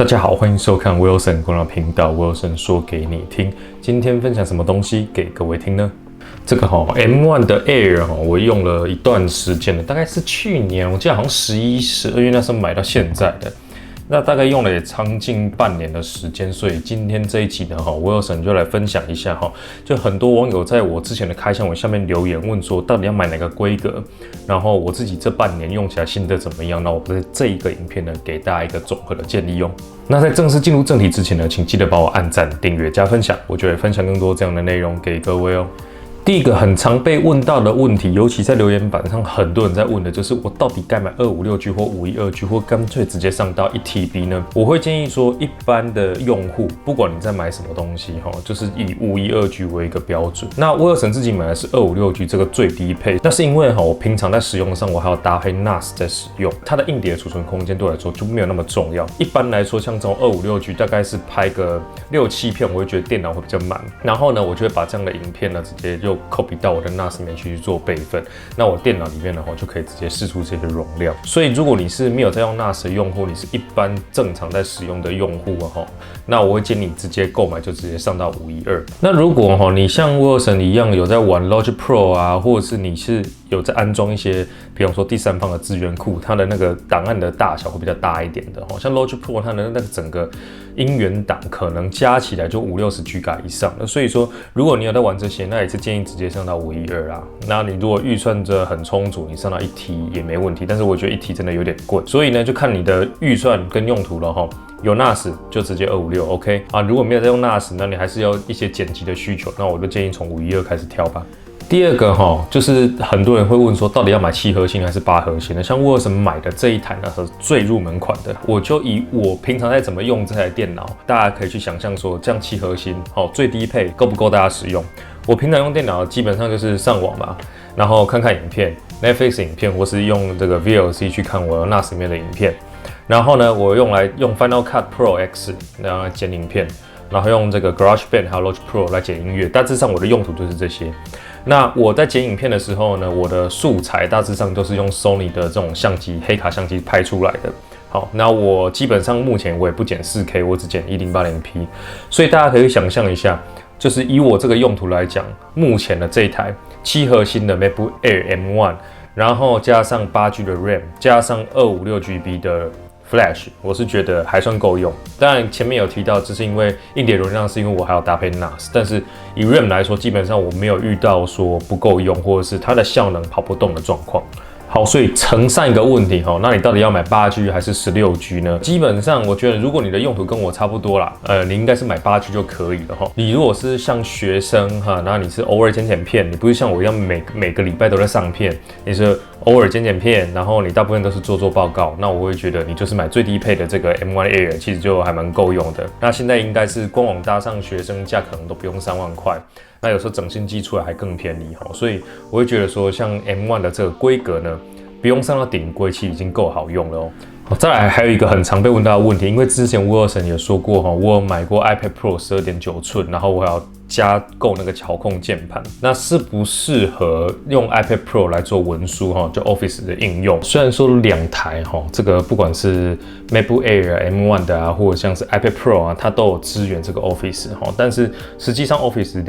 大家好，欢迎收看 Wilson 公众频道 ，Wilson 说给你听。今天分享什么东西给各位听呢？这个M1 的 Air 我用了一段时间了，大概是去年，我记得好像11、12月那时候买到现在的。那大概用了也将近半年的时间，所以今天这一集呢，Wilson 就来分享一下就很多网友在我之前的开箱文下面留言问说，到底要买哪个规格，然后我自己这半年用起来心得怎么样？那我在这一个影片呢，给大家一个综合的建议用。那在正式进入正题之前呢，请记得帮我按赞、订阅、加分享，我就会分享更多这样的内容给各位哦。第一个很常被问到的问题，尤其在留言板上，很多人在问的就是我到底该买 256G 或 512G 或干脆直接上到 1TB 呢？我会建议说，一般的用户，不管你在买什么东西就是以 512G 为一个标准。那Wilson自己买的是 256G 这个最低配，那是因为我平常在使用上，我还要搭配 NAS 在使用，它的硬碟储存空间对我来说就没有那么重要。一般来说，像这种 256G 大概是拍个6、7片，我会觉得电脑会比较满。然后呢，我就会把这样的影片呢，直接就copy 到我的 NAS 里面去做备份，那我电脑里面呢就可以直接释出这些容量。所以如果你是没有在用 NAS 的用户，你是一般正常在使用的用户那我会建议你直接购买就直接上到512。那如果你像 Wilson 一样有在玩 Logic Pro 啊，或者是你是有在安装一些，比方说第三方的资源库，它的那个档案的大小会比较大一点的像 Logic Pro 它的那个整个音源档可能加起来就50-60G 以上的，所以说如果你有在玩这些，那也是建议直接上到512啦。那你如果预算这很充足，你上到1T 也没问题，但是我觉得1T 真的有点贵，所以呢就看你的预算跟用途了有 NAS 就直接256 OK 啊，如果没有在用 NAS， 那你还是要一些剪辑的需求，那我就建议从512开始挑吧。第二个就是很多人会问说，到底要买7核心还是8核心的？像Wilson买的这一台呢，是最入门款的。我就以我平常在怎么用这台电脑，大家可以去想象说，这样7核心最低配够不够大家使用？我平常用电脑基本上就是上网嘛，然后看看影片 ，Netflix 影片，或是用这个 VLC 去看我 NAS 里面的影片。然后呢，我用 Final Cut Pro X 然后剪影片，然后用这个 GarageBand 还有 Logic Pro 来剪音乐。大致上我的用途就是这些。那我在剪影片的时候呢，我的素材大致上都是用 Sony 的这种相机黑卡相机拍出来的。好，那我基本上目前我也不剪 4K， 我只剪 1080p， 所以大家可以想象一下，就是以我这个用途来讲，目前的这一台7核心的 MacBook Air M1， 然后加上8G 的 RAM， 加上256GB 的Flash， 我是觉得还算够用。当然前面有提到，这是因为硬碟容量是因为我还要搭配 NAS， 但是以 RAM 来说，基本上我没有遇到说不够用，或者是它的效能跑不动的状况。好，所以承上一个问题那你到底要买8G 还是16G 呢？基本上我觉得，如果你的用途跟我差不多啦，你应该是买8G 就可以了你如果是像学生那你是偶尔剪片，你不是像我一样每个礼拜都在上片，你是偶尔剪片，然后你大部分都是做报告，那我会觉得你就是买最低配的这个 M1 Air， 其实就还蛮够用的。那现在应该是官网搭上学生价可能都不用3万块。那有时候整新机出来还更便宜所以我会觉得说，像 M1 的这个规格呢，不用上到顶规，其实已经够好用了再来还有一个很常被问到的问题，因为之前 Wilson 也说过我有买过 iPad Pro 12.9寸，然后我还要加购那个遥控键盘，那适不适合用 iPad Pro 来做文书就 Office 的应用？虽然说两台这个不管是 MacBook Air M1 的或者像是 iPad Pro它都有支援这个 Office 但是实际上 Office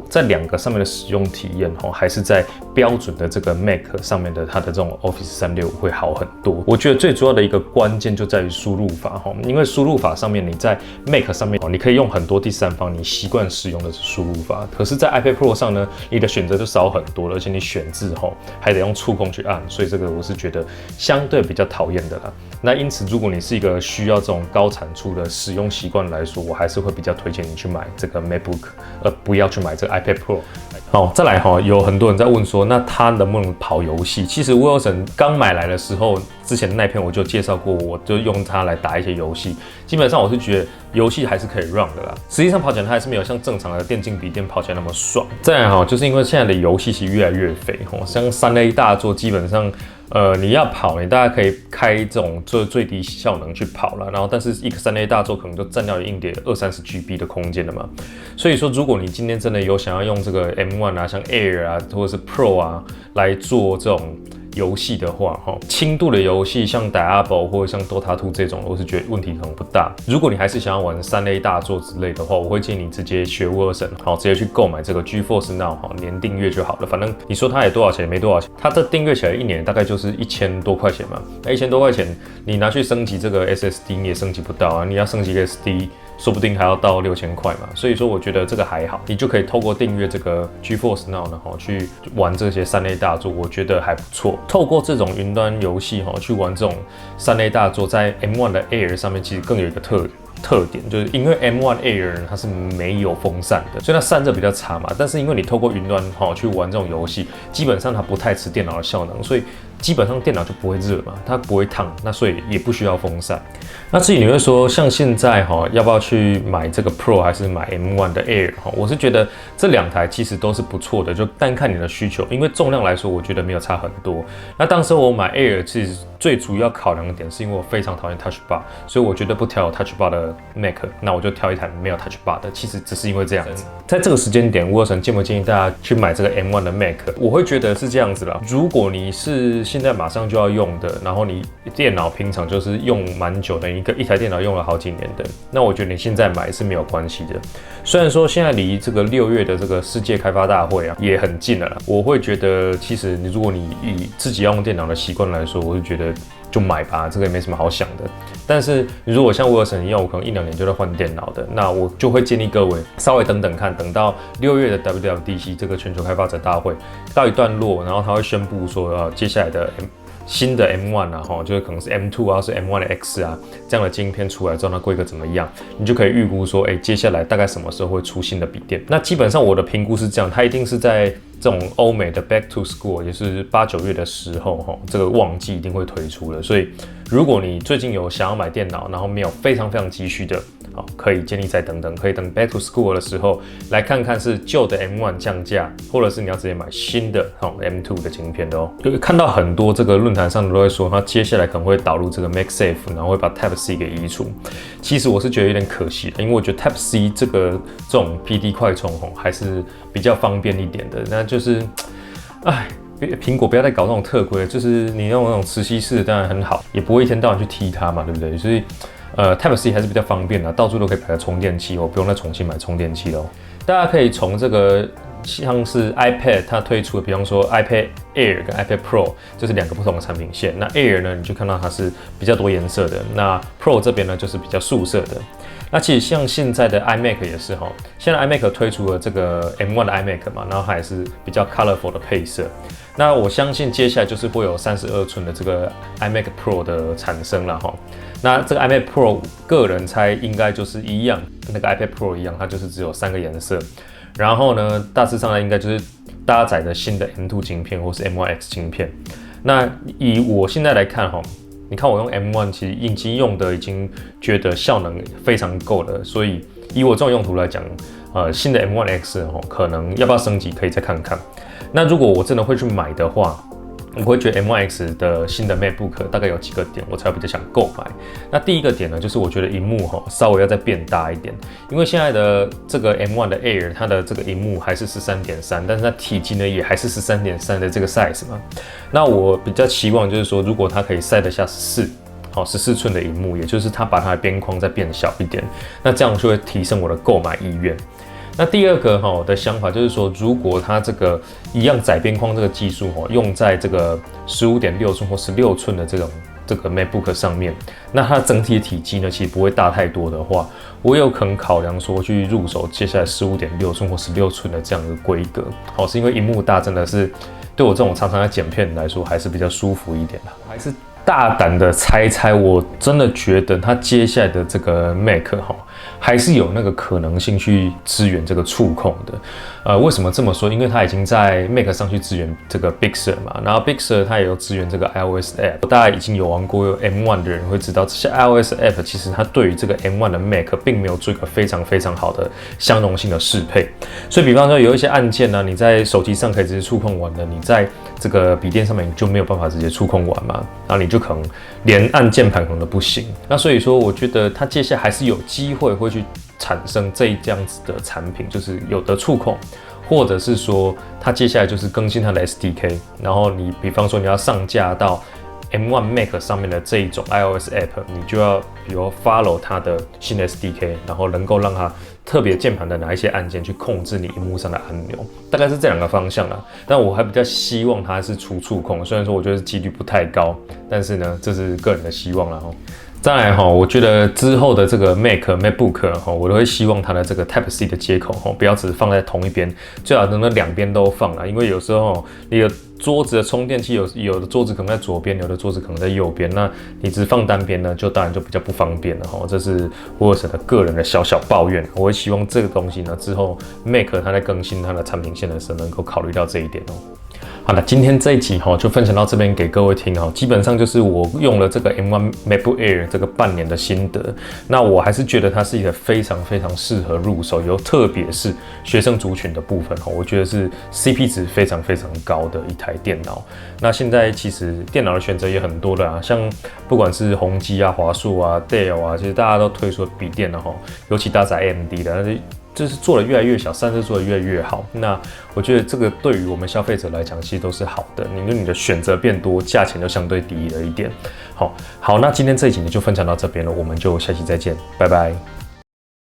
在两个上面的使用体验还是在标准的这个 Mac 上面的它的这种 Office 365会好很多。我觉得最主要的一个关键就在于输入法因为输入法上面你在 Mac 上面你可以用很多第三方你习惯使用的输入法，可是在 iPad Pro 上呢，你的选择就少很多了，而且你选字还得用触控去按，所以这个我是觉得相对比较讨厌的啦。那因此如果你是一个需要这种高产出的使用习惯来说，我还是会比较推荐你去买这个 MacBook， 而不要去买这个 iPad Pro。再来有很多人在问说，那它能不能跑游戏？其实 Wilson 刚买来的时候，之前的那篇我就介绍过，我就用它来打一些游戏。基本上我是觉得游戏还是可以 run 的啦，实际上跑起来它还是没有像正常的电竞笔电跑起来那么爽。再来就是因为现在的游戏其实越来越肥像3A 大作基本上。你要跑，你大概可以开这种最低效能去跑了，然后但是一个3A 大作可能就占掉硬碟20-30GB 的空间了嘛。所以说，如果你今天真的有想要用这个 M1 像 Air 或者是 Pro 来做这种游戏的话，轻度的游戏像 Diablo 或者像 Dota 2这种，我是觉得问题可能不大。如果你还是想要玩3A 大作之类的话，我会建议你直接学 Wilson， 直接去购买这个 GeForce Now， 年订阅就好了。反正你说它也多少钱，没多少钱，它这订阅起来1年大概就是1000多块钱嘛。那1000多块钱，你拿去升级这个 SSD 你也升级不到啊，你要升级个 SD。说不定还要到6000块嘛，所以说我觉得这个还好，你就可以透过订阅这个 GeForce Now 呢，去玩这些3A 大作，我觉得还不错。透过这种云端游戏去玩这种3A 大作，在 M1 的 Air 上面其实更有一个特点，就是因为 M1 Air 它是没有风扇的，所以它散热比较差嘛。但是因为你透过云端去玩这种游戏，基本上它不太吃电脑的效能，所以基本上电脑就不会热嘛，它不会烫，那所以也不需要风扇。那至于你会说，像现在要不要去买这个 Pro 还是买 M1 的 Air？ 我是觉得这2台其实都是不错的，就单看你的需求。因为重量来说，我觉得没有差很多。那当时我买 Air 其实最主要考量的点是因为我非常讨厌 Touch Bar， 所以我绝对不挑有 Touch Bar 的 Mac， 那我就挑一台没有 Touch Bar 的。其实只是因为这样子。在这个时间点，Wilson建不建议大家去买这个 M1 的 Mac？ 我会觉得是这样子啦。如果你是现在马上就要用的，然后你电脑平常就是用蛮久的，一台电脑用了好几年的，那我觉得你现在买是没有关系的。虽然说现在离这个6月的这个世界开发大会也很近了啦，我会觉得其实如果你以自己要用电脑的习惯来说，我就觉得就买吧，这个也没什么好想的。但是如果像Wilson一样，我可能1-2年就在换电脑的，那我就会建议各位稍微等等看，等到6月的 WWDC 这个全球开发者大会告一段落，然后他会宣布说接下来的新的 M1 就是可能是 M2 啊，是 M1 的 X 啊，这样的晶片出来之后，它规格怎么样，你就可以预估说，接下来大概什么时候会出新的笔电。那基本上我的评估是这样，它一定是在这种欧美的 Back to School， 也是8、9月的时候，这个旺季一定会推出的。所以，如果你最近有想要买电脑，然后没有非常急需的，可以建议再等等，可以等 Back to School 的时候来看看是旧的 M1 降价，或者是你要直接买新的M2 的晶片的哦。就看到很多这个论坛上都会说，它接下来可能会导入这个 MagSafe， 然后会把 Type C 给移除。其实我是觉得有点可惜的，因为我觉得 Type C 这种 PD 快充还是比较方便一点的。那就是，苹果不要再搞那种特规，就是你用那种磁吸式的当然很好，也不会一天到晚去踢它嘛，对不对？所以Type C 还是比较方便的，到处都可以摆个充电器不用再重新买充电器了。大家可以从这个像是 iPad 它推出的，比方说 iPad Air 跟 iPad Pro， 就是2个不同的产品线。那 Air 呢，你就看到它是比较多颜色的，那 Pro 这边呢就是比较素色的。那其实像现在的 iMac 也是现在 iMac 推出了这个 M1 的 iMac 嘛，然后它也是比较 colorful 的配色。那我相信接下来就是会有32寸的这个 iMac Pro 的产生了那这个 iMac Pro 个人猜应该就是一样，跟那个 iPad Pro 一样，它就是只有3个颜色。然后呢，大致上呢应该就是搭载的新的 M2 晶片或是 M1X 晶片。那以我现在来看你看我用 M1 其实已经用的已经觉得效能非常够了，所以以我这种用途来讲，新的 M1X 可能要不要升级可以再看看。那如果我真的会去买的话，我会觉得 M1X 的新的 MacBook 大概有几个点我才比较想购买。那第一个点呢，就是我觉得萤幕稍微要再变大一点，因为现在的这个 M1 的 Air 它的这个萤幕还是13.3，但是它体积呢也还是13.3的这个 size 嘛。那我比较期望就是说，如果它可以塞得下14寸的萤幕，也就是它把它的边框再变小一点，那这样就会提升我的购买意愿。那第二个的想法就是说，如果它这个一样窄边框这个技术用在这个15.6寸或16寸的这个 MacBook 上面，那它整体的体积呢其实不会大太多的话，我有可能考量说去入手接下来15.6寸或16寸的这样的规格。是因为萤幕大真的是对我这种常常在剪片来说还是比较舒服一点的。我还是大胆的猜，我真的觉得它接下来的这个 Mac 还是有那个可能性去支援这个触控的。为什么这么说？因为它已经在 Mac 上去支援这个 Big Sur 嘛，然后 Big Sur 它也有支援这个 iOS App。大家已经有玩过 M1 的人会知道，这些 iOS App 其实它对于这个 M1 的 Mac 并没有做一个非常好的相容性的适配。所以比方说有一些按键呢，你在手机上可以直接触控玩的，你在这个笔电上面就没有办法直接触控玩嘛，然后你就可能连按键盘可能都不行。那所以说，我觉得它接下来还是有机会会去产生这样子的产品，就是有的触控，或者是说它接下来就是更新它的 SDK， 然后你比方说你要上架到 M1 Mac 上面的这一种 iOS App， 你就要比如 follow 它的新的 SDK， 然后能够让它特别键盘的哪一些按键去控制你荧幕上的按钮，大概是这2个方向啦。但我还比较希望它是除触控，虽然说我觉得几率不太高，但是呢，这是个人的希望啦。再来我觉得之后的这个 MacBook 我都会希望它的这个 Type C 的接口不要只放在同一边，最好能2边都放啦。因为有时候你的桌子的充电器有的桌子可能在左边，有的桌子可能在右边，那你只放单边呢，当然就比较不方便了这是威尔森的个人的小抱怨。我会希望这个东西呢，之后 Mac 它在更新它的产品线的时候，能够考虑到这一点好了，今天这一集就分享到这边给各位听基本上就是我用了这个 M1 MacBook Air 这个半年的心得。那我还是觉得它是一个非常适合入手，特别是学生族群的部分我觉得是 CP 值非常高的一台电脑。那现在其实电脑的选择也很多的像不管是宏基啊、华硕啊、Dell 啊，其实大家都推出了笔电尤其搭载 AMD 的，但是就是做得越来越小，散热做得越来越好。那我觉得这个对于我们消费者来讲，其实都是好的。因为你的选择变多，价钱就相对低了一点。好，那今天这一集就分享到这边了，我们就下期再见，拜拜。